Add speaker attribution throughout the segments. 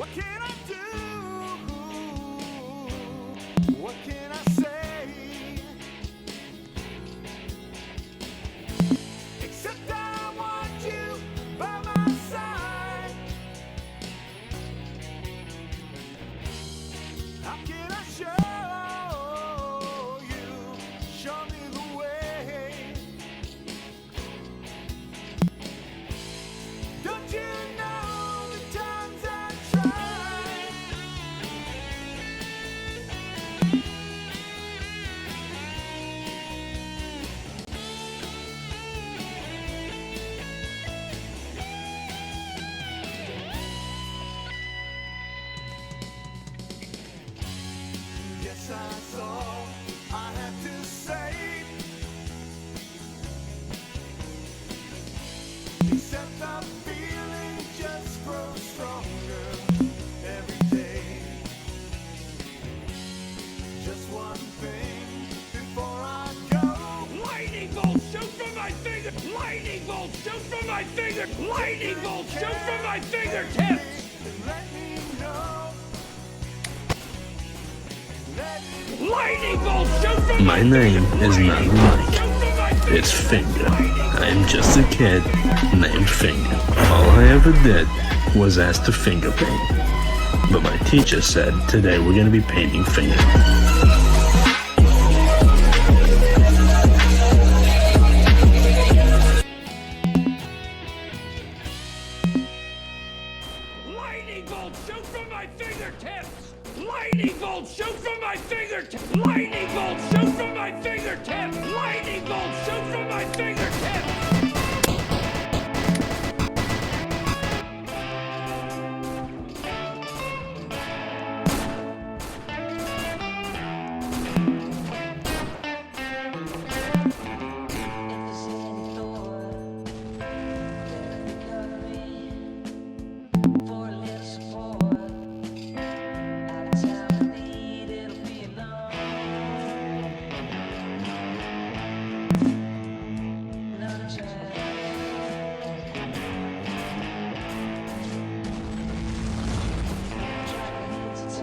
Speaker 1: What can I do? What can I say? Except I want you by my side. How can I show you? Show me the way. Don't you know the times I tried? Yes, that's all I had to say. Except the feeling just grows stronger every day. Just one thing before I go.
Speaker 2: Lightning bolt shoot from my finger! Lightning bolt shoot from my finger! Lightning bolt shoot from my fingertips!
Speaker 1: Let me know. Let me
Speaker 2: Lightning bolt shoot from
Speaker 3: My name is not Mike.
Speaker 2: shoot from my
Speaker 3: It's Finger. I'm just a kid named Finger. All I ever did was ask to finger paint. But my teacher said today we're going to be painting finger.
Speaker 2: Lightning bolt shoot from my fingertips! Lightning bolt shoot from my fingertips! Lightning bolt shoot from my fingertips! Lightning bolt shoot from my fingertips!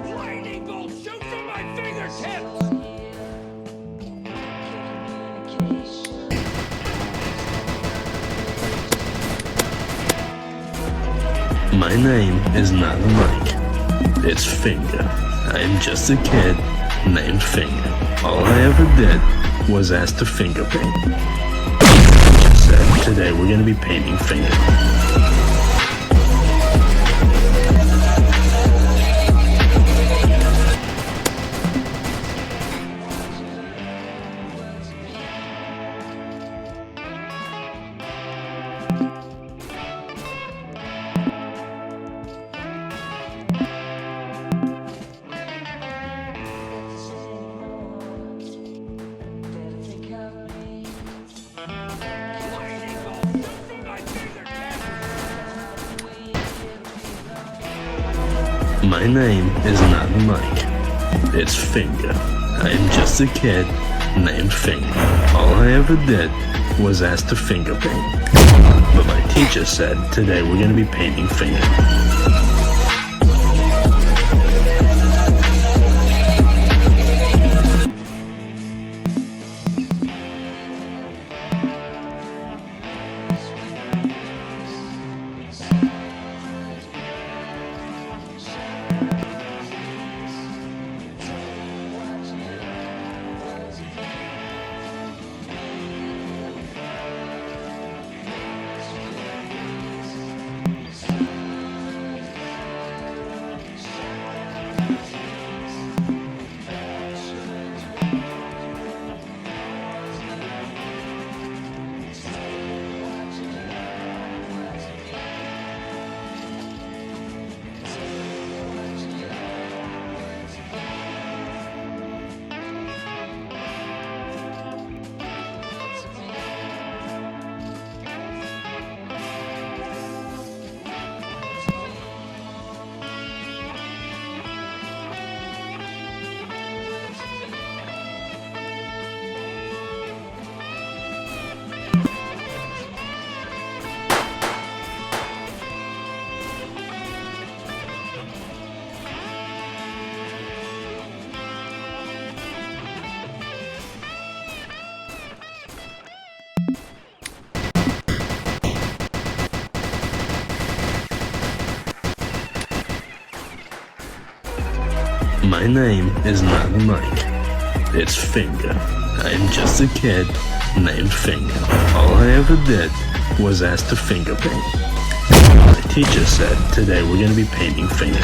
Speaker 2: Lightning bolt shoot from my fingertips!
Speaker 3: My name is not Mike. It's Finger. I'm just a kid named Finger. All I ever did was ask to finger paint. Teacher said today we're going to be painting finger.
Speaker 2: Lightning bolt shoot from my fingertips!
Speaker 3: My name is not Mike. It's Finger. I'm just a kid named Finger. All I ever did was ask to finger paint. But my teacher said today we're going to be painting finger. My name is not Mike. It's Finger. I'm just a kid named Finger. All I ever did was ask to finger paint. My teacher said today we're gonna be painting Finger.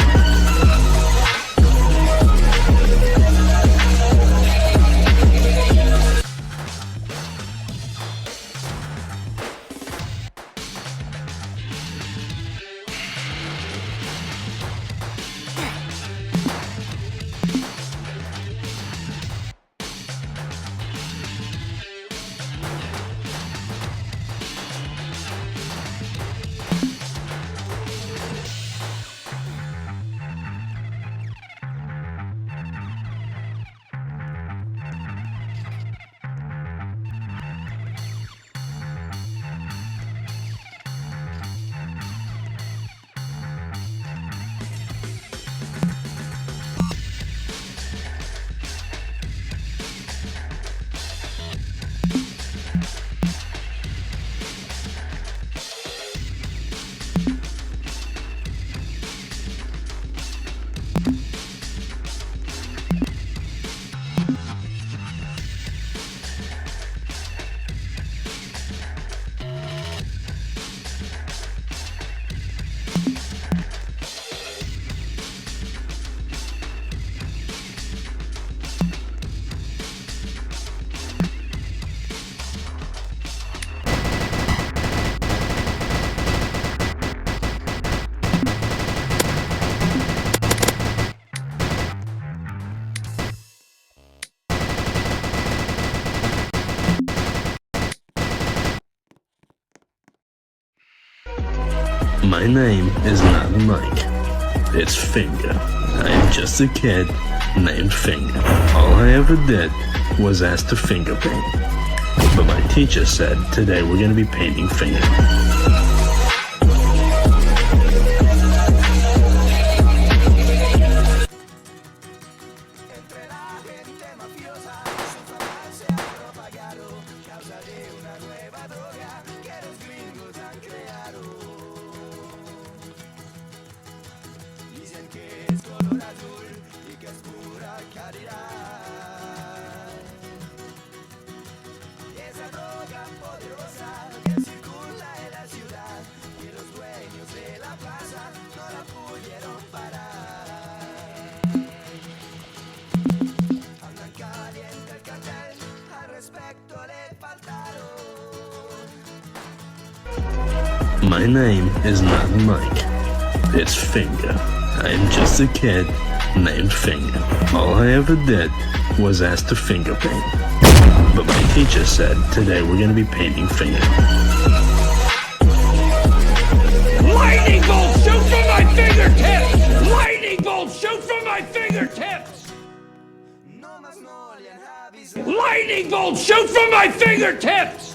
Speaker 3: My name is not Mike. It's Finger. I'm just a kid named Finger. All I ever did was ask to finger paint. But my teacher said today we're gonna be painting Finger.
Speaker 1: Entre la gente mafiosa, su fama se ha propagado, causa de una nueva droga que los gringos han creado. Dicen que es color azul y que es pura caridad. Esa droga poderosa que circula en la ciudad, y los dueños de la plaza no la pudieron parar. Andan caliente el cartel, al respecto le faltaron.
Speaker 3: My name is not Mike. It's Finger. I'm just a kid named Finger. All I ever did was ask to finger paint. But my teacher said today we're gonna be painting Finger.
Speaker 2: Lightning bolt shoot from my fingertips! Lightning bolt shoot from my fingertips!
Speaker 1: No más no le han avisado.
Speaker 2: Lightning bolt shoot from my fingertips!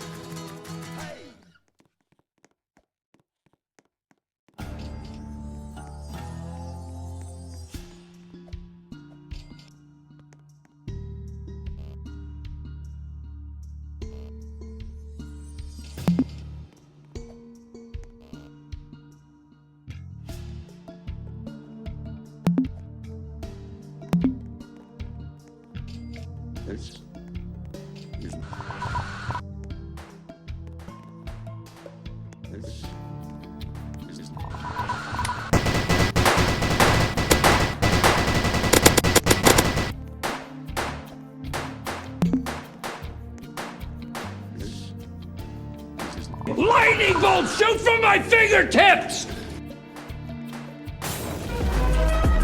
Speaker 2: Lightning bolt shoot from my fingertips!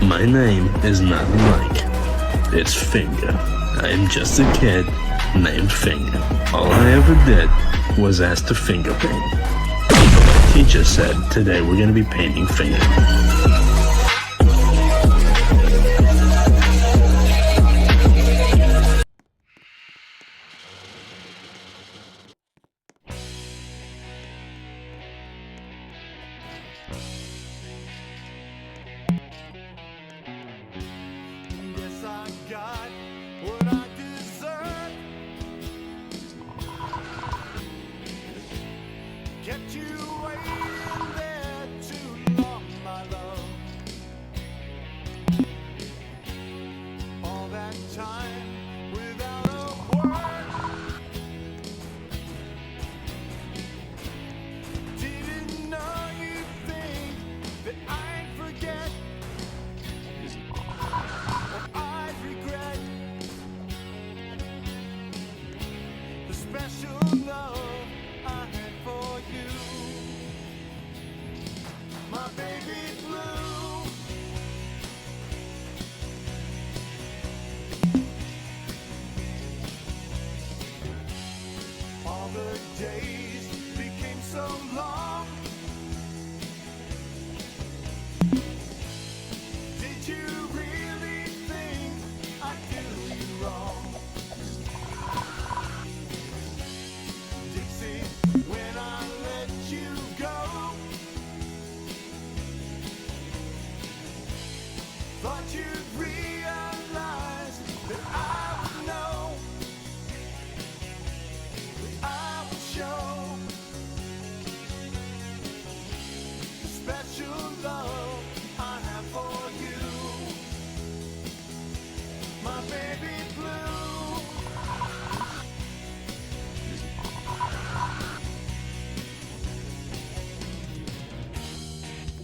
Speaker 3: My name is not Mike. It's Finger. I'm just a kid named Finger. All I ever did was ask to finger paint. But my teacher said today we're gonna be painting Finger.
Speaker 1: Yes, I got what I deserve. Kept you waiting there too long, my love.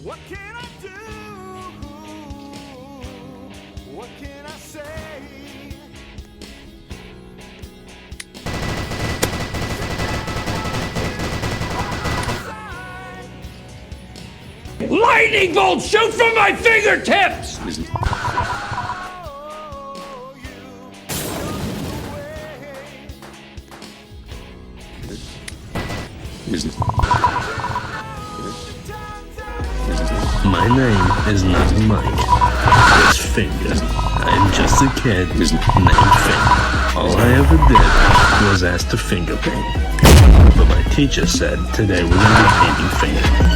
Speaker 1: What can I do? What can I say?
Speaker 2: Lightning bolt shoot from my fingertips!
Speaker 1: Oh, you
Speaker 3: My name is not Mike. It's Finger. I'm just a kid named Finger. All I ever did was ask to finger paint. But my teacher said today we're going to be painting finger.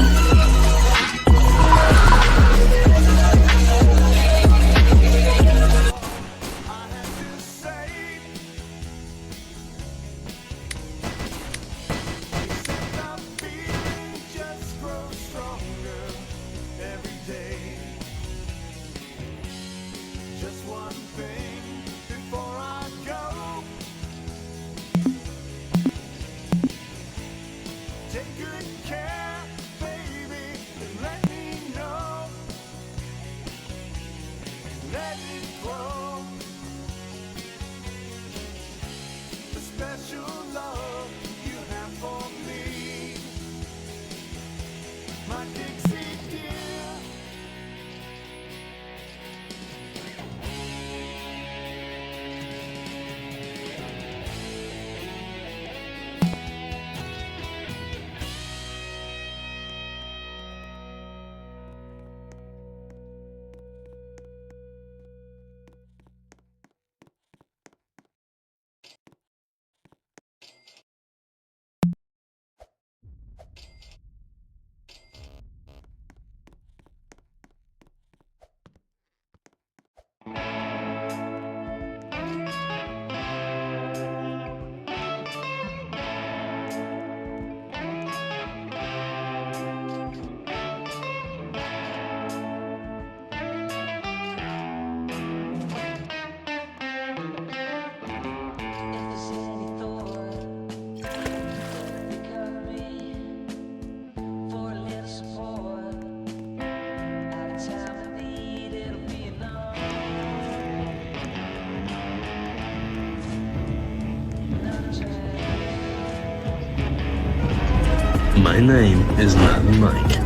Speaker 3: My name is not Mike.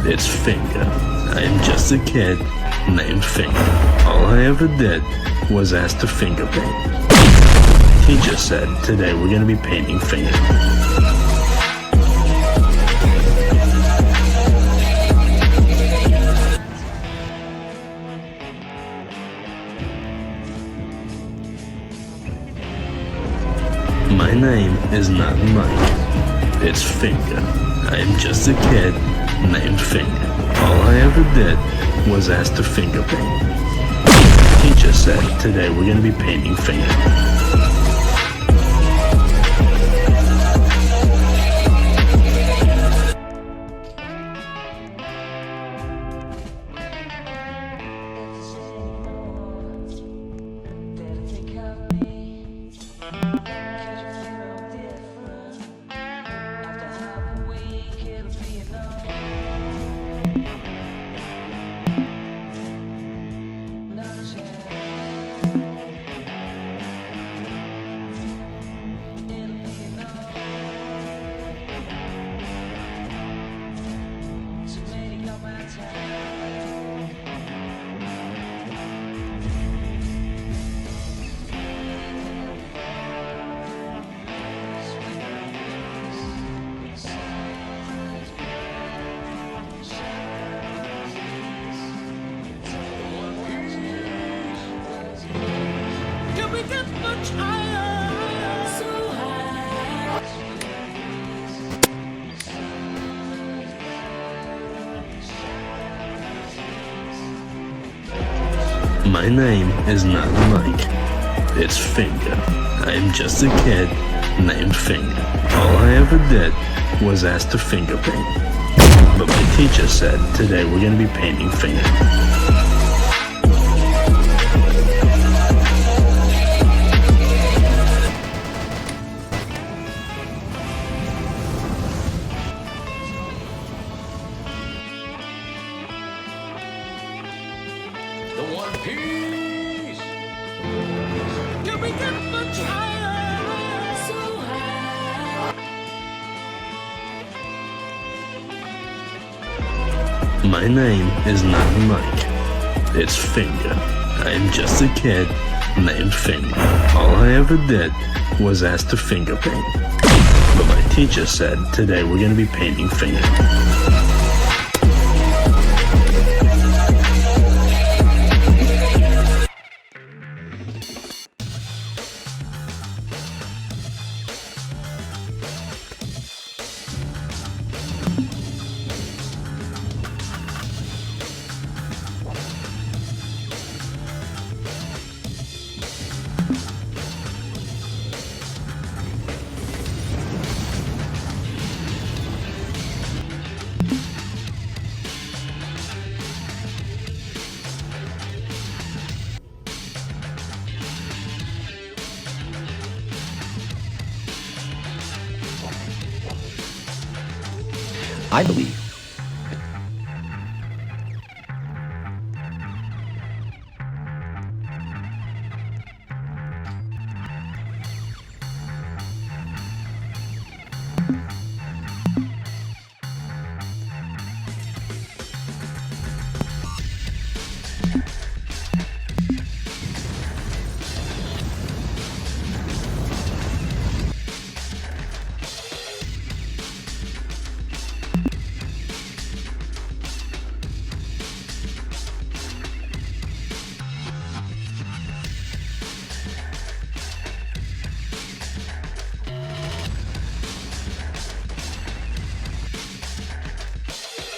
Speaker 3: It's Finger. I am just a kid named Finger. All I ever did was ask to finger paint. My teacher said today we're going to be painting finger. My name is not Mike. It's Finger. I am just a kid named Finger. All I ever did was ask to finger paint. The teacher said today we're going to be painting finger. My name is not Mike. It's Finger. I am just a kid named Finger. All I ever did was ask to finger paint. But my teacher said today we're going to be painting finger.
Speaker 2: The One Piece!
Speaker 1: Can we get much higher? So high.
Speaker 3: My name is not Mike. It's Finger. I'm just a kid named Finger. All I ever did was ask to finger paint. But my teacher said today we're gonna be painting Finger.
Speaker 4: I believe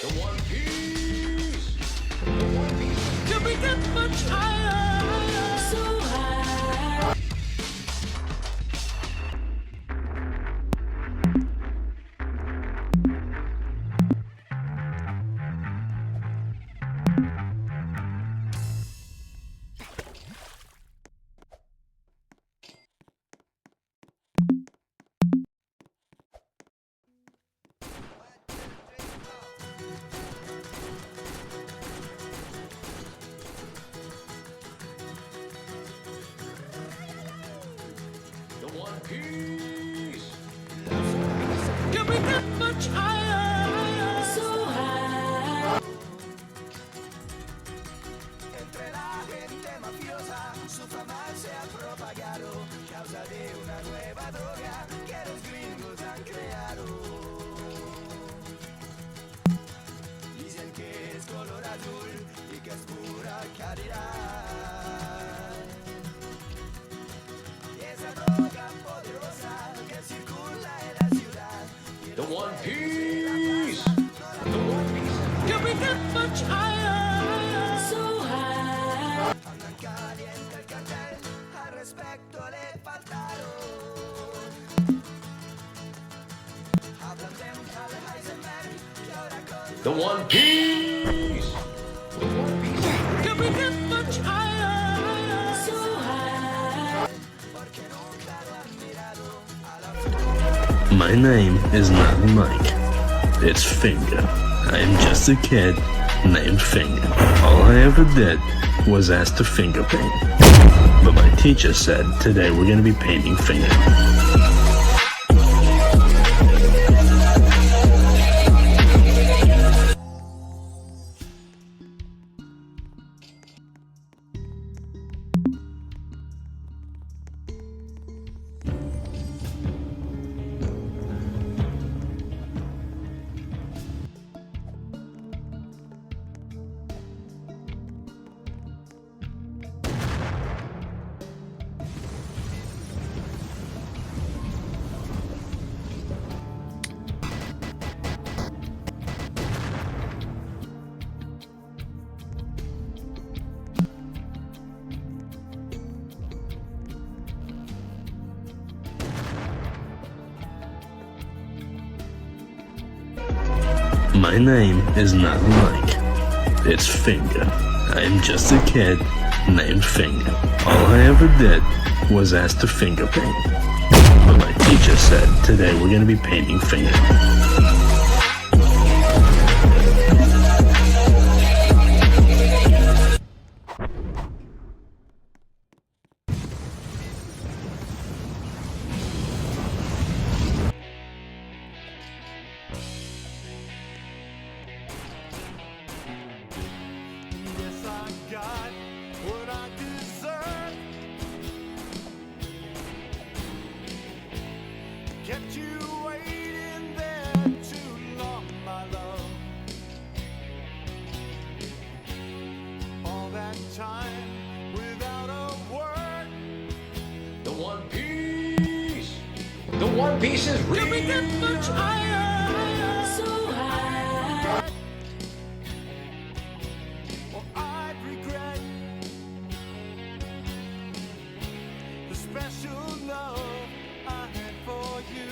Speaker 2: The One Piece! The One Piece!
Speaker 1: Can we get much higher? So high.
Speaker 2: The One Piece!
Speaker 1: Can we get much higher? So high. Entre la gente mafiosa, su fama se ha propagado, causa de una nueva droga que los gringos han creado. Dicen que es color azul y que es pura caridad. Y esa droga poderosa que circula en la ciudad.
Speaker 2: The One Piece! The One Piece!
Speaker 1: Can we get much higher? So high. Andan caliente el cartel, al respecto le faltaron. Hablan de un tal Heisenberg y ahora con
Speaker 2: The One Piece! The One Piece!
Speaker 1: Can we get much higher? So high. Porque nunca lo han mirado a la
Speaker 3: My name is not Mike. It's Finger. I'm just a kid named Finger. All I ever did was ask to finger paint. But my teacher said today we're gonna be painting Finger. My name is not Mike. It's Finger. I'm just a kid named Finger. All I ever did was ask to finger paint. But my teacher said today we're gonna be painting Finger.
Speaker 2: One Piece is real.
Speaker 1: Can we get much higher? So high. Well, I'd regret the special love I had for you,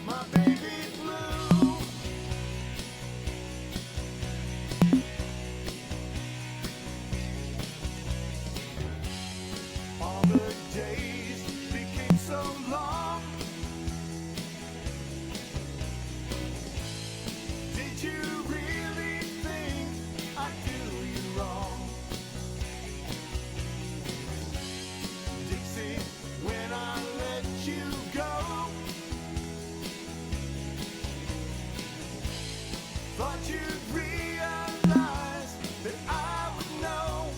Speaker 1: my baby blue. All the days became so long. Did you really think I'd do you wrong? Dixie, when I let you go, thought you'd realize that I would know,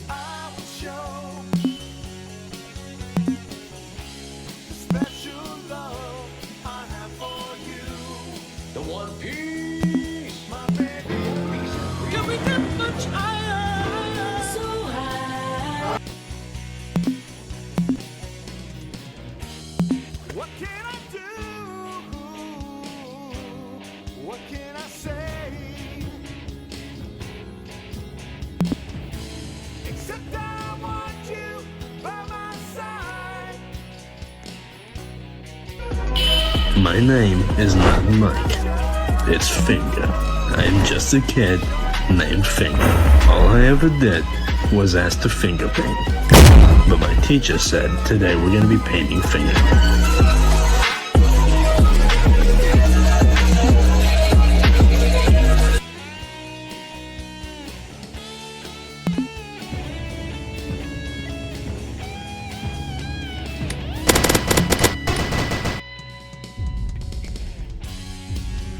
Speaker 1: I would show the special love I have for you.
Speaker 2: The One Piece.
Speaker 1: My baby,
Speaker 2: One Piece is real.
Speaker 1: can we get much higher? So high. What can I do? What can I say? Except I want you by my side.
Speaker 3: My name is not Mike. It's Finger. I'm just a kid named Finger. All I ever did was ask to finger paint. But my teacher said today we're gonna be painting Finger.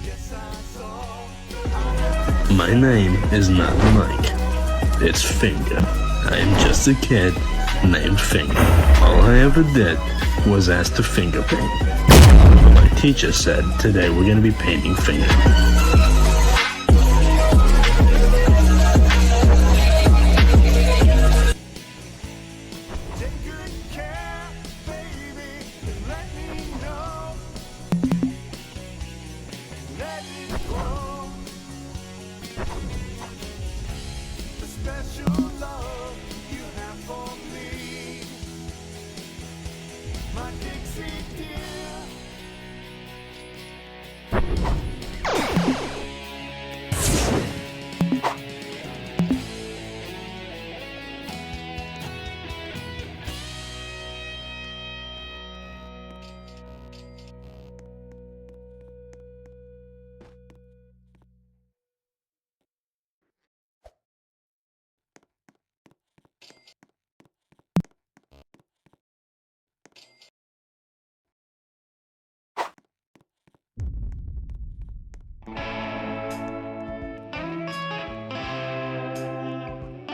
Speaker 1: Yes, I saw.
Speaker 3: My name is not Mike. It's Finger. I'm just a kid named Finger. All I ever did was ask to finger paint. But my teacher said today we're gonna be painting Finger.
Speaker 1: Take good care, baby, and let me know. Let it grow. The special love you have for me, my Dixie dear.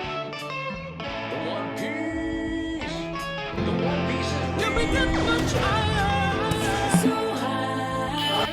Speaker 2: The One Piece. The One Piece is real.
Speaker 1: Can we get much higher? So high.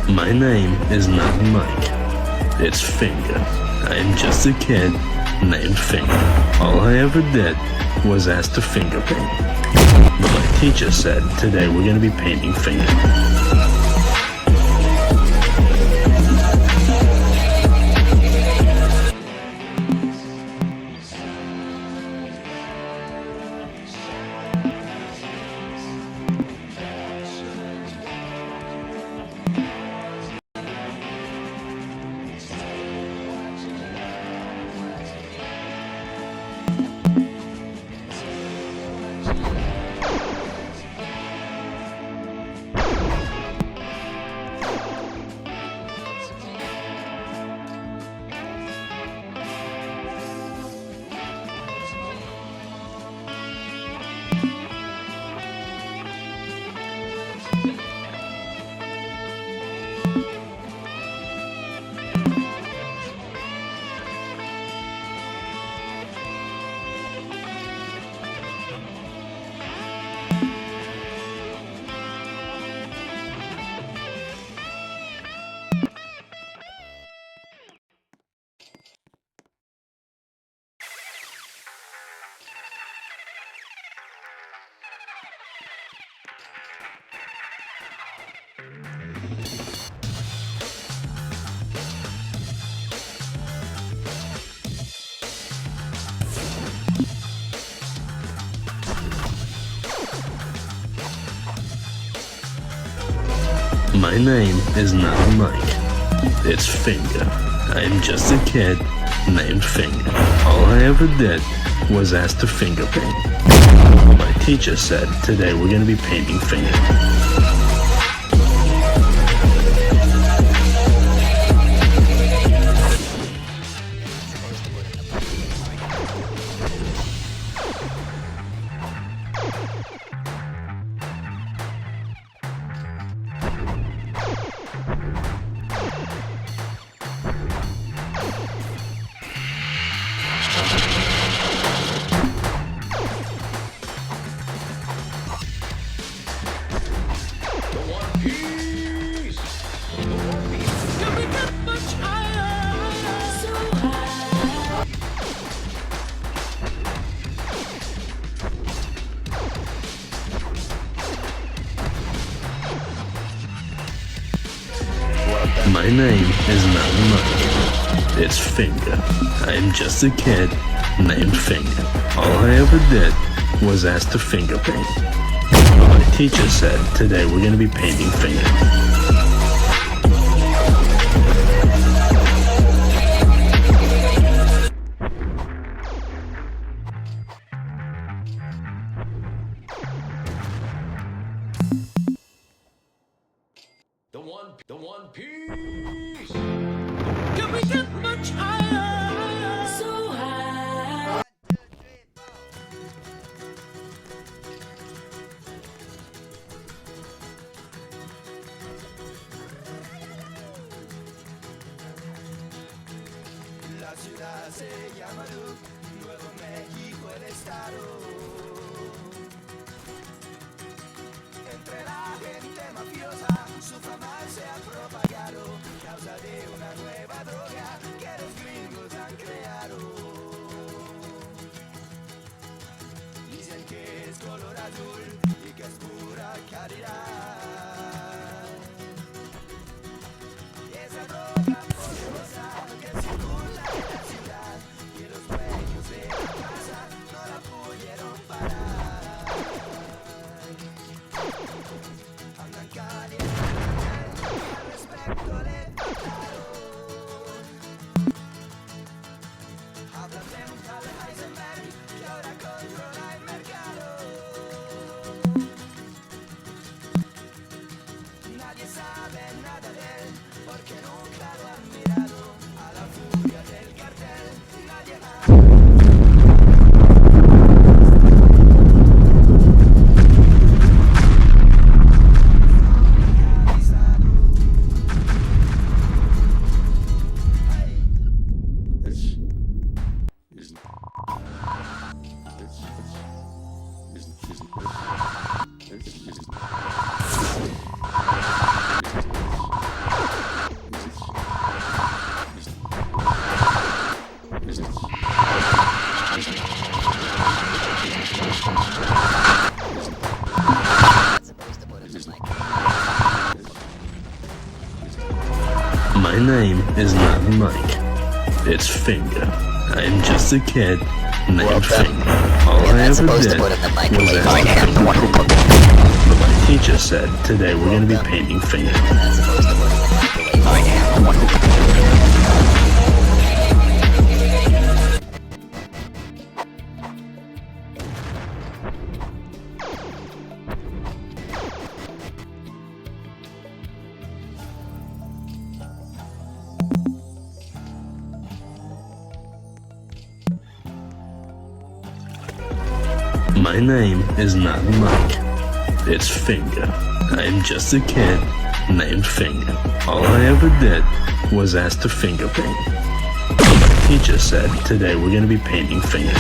Speaker 3: My name is not Mike. It's Finger. I'm just a kid named Finger. All I ever did was ask to finger paint. But my teacher said today we're gonna be painting Finger. My name is not Mike. It's Finger. I'm just a kid named Finger. All I ever did was ask to finger paint. My teacher said today we're gonna be painting Finger. My name is not Mike. It's Finger. I'm just a kid named Finger. All I ever did was ask to finger paint. But my teacher said today we're gonna be painting Finger.
Speaker 2: The One Piece!
Speaker 1: Can we get much higher? So high.
Speaker 5: La ciudad se llama Duke, Nuevo México el estado. Entre la gente mafiosa, su fama se ha propagado, causa de una nueva droga que los gringos han creado. Dicen que es color azul y que es pura caridad. Y esa droga poderosa que circula en la ciudad y los dueños de la casa no la pudieron parar. Andan calientes, al respecto le faltaron. Hablan de un tal Heisenberg que ahora controla el mercado. Nadie sabe nada de él porque nunca lo han mirado. A la furia del cartel nadie
Speaker 3: My name is not Mike. It's Finger. I'm just a kid named Finger. All
Speaker 6: You're
Speaker 3: I
Speaker 6: not
Speaker 3: ever
Speaker 6: supposed
Speaker 3: did
Speaker 6: to put it in the
Speaker 3: was
Speaker 6: microwave.
Speaker 3: ask
Speaker 6: I
Speaker 3: to
Speaker 6: am the one who cooked it.
Speaker 3: But my teacher said today we're gonna be painting Finger.
Speaker 6: You're not supposed to put it in the microwave. I am the one who cooked it.
Speaker 3: My name is not Mike. It's Finger. I'm just a kid named Finger. All I ever did was ask to finger paint. But my teacher said today we're gonna be painting Finger.